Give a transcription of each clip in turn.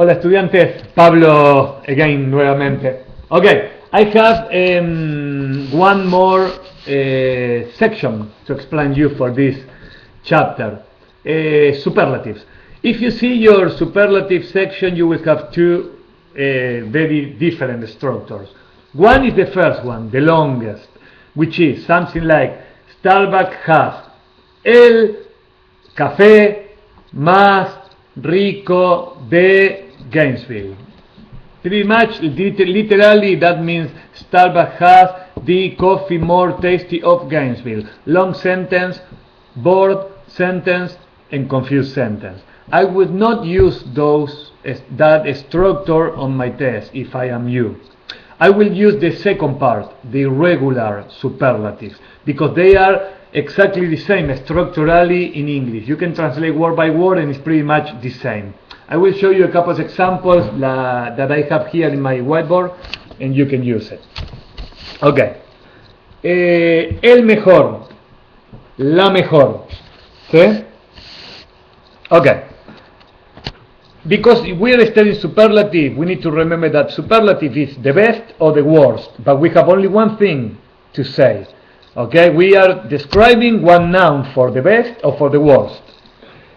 Hola estudiantes, Pablo again nuevamente. Okay, I have one more section to explain you for this chapter. Superlatives. If you see your superlative section, you will have two very different structures. One is the first one, the longest, which is something like Starbucks has el café más rico de Gainesville. Pretty much, literally, that means Starbucks has the coffee more tasty of Gainesville. Long sentence, bored sentence, and confused sentence. I would not use that structure on my test if I am you. I will use the second part, the irregular superlatives, because they are exactly the same structurally in English. You can translate word by word and it's pretty much the same. I will show you a couple of examples that I have here in my whiteboard and you can use it. Okay. El mejor. La mejor. ¿Sí? Okay. Because we are studying superlative, we need to remember that superlative is the best or the worst, but we have only one thing to say. Okay, we are describing one noun for the best or for the worst.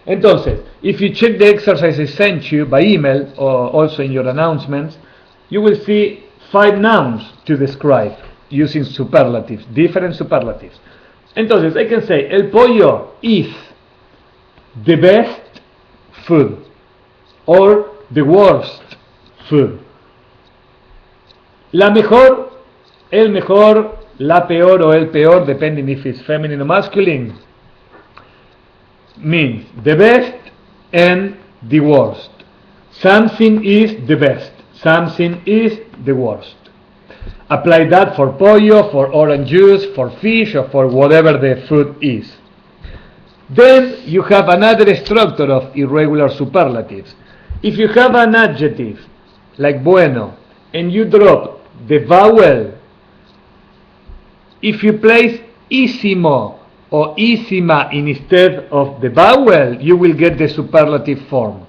Entonces, if you check the exercises sent you by email or also in your announcements, you will see 5 nouns to describe using superlatives, different superlatives. Entonces, I can say, el pollo is the best food or the worst food. La mejor, el mejor, la peor o el peor, depending if it's feminine or masculine, means the best and the worst. Something is the best, something is the worst. Apply that for pollo, for orange juice, for fish, or for whatever the food is. Then you have another structure of irregular superlatives. If you have an adjective like bueno and you drop the vowel, if you place isimo or isima instead of the vowel, you will get the superlative form.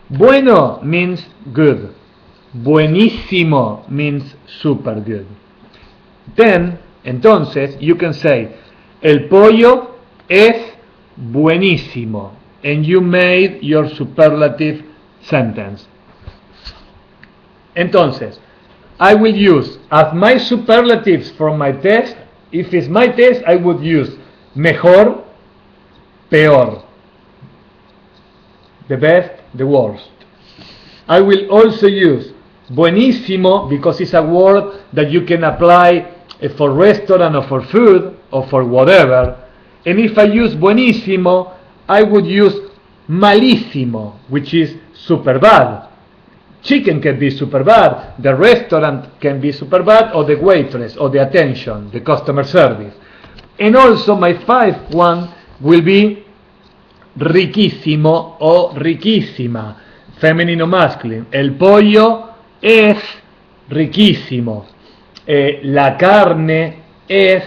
Bueno means good. Buenísimo means super good. Then, entonces, you can say, el pollo es buenísimo. And you made your superlative sentence. Entonces, I will use as my superlatives for my test. If it's my test, I would use mejor, peor, the best, the worst. I will also use buenísimo because it's a word that you can apply for restaurant or for food or for whatever. And if I use buenísimo, I would use malísimo, which is super bad. Chicken can be super bad, the restaurant can be super bad, or the waitress, or the attention, the customer service. And also my 5th one will be riquísimo o riquísima, feminine or masculine. El pollo es riquísimo. La carne es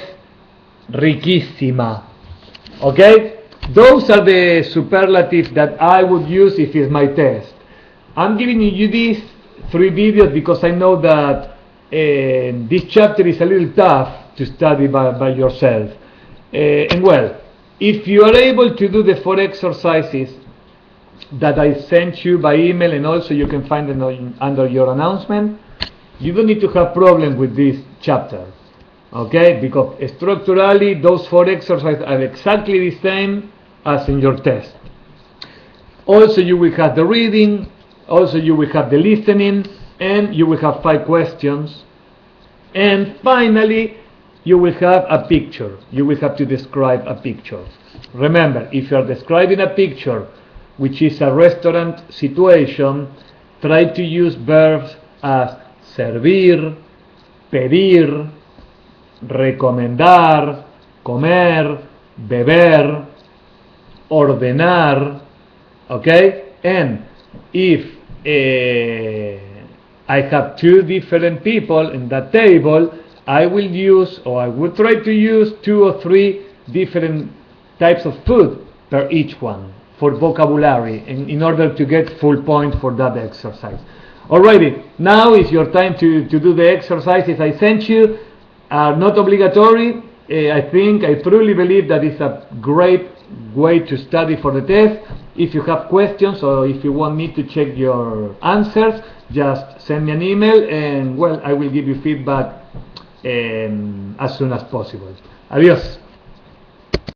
riquísima. Okay? Those are the superlatives that I would use if it's my test. I'm giving you these 3 videos because I know that this chapter is a little tough to study by yourself. And well, if you are able to do the 4 exercises that I sent you by email and also you can find them under your announcement, you don't need to have problems with this chapter. Okay? Because structurally those 4 exercises are exactly the same as in your test. Also you will have the reading, also you will have the listening, and you will have 5 questions. And finally, you will have a picture. You will have to describe a picture. Remember, if you are describing a picture which is a restaurant situation, try to use verbs as servir, pedir, recomendar, comer, beber, ordenar, okay? And if I have 2 different people in that table, I will use, or I would try to use 2 or 3 different types of food per each one. for vocabulary in order to get full points for that exercise. Alrighty, now is your time to do the exercises I sent you. Are not obligatory. I truly believe that it's a great way to study for the test. If you have questions or if you want me to check your answers, just send me an email and well, I will give you feedback as soon as possible. Adiós.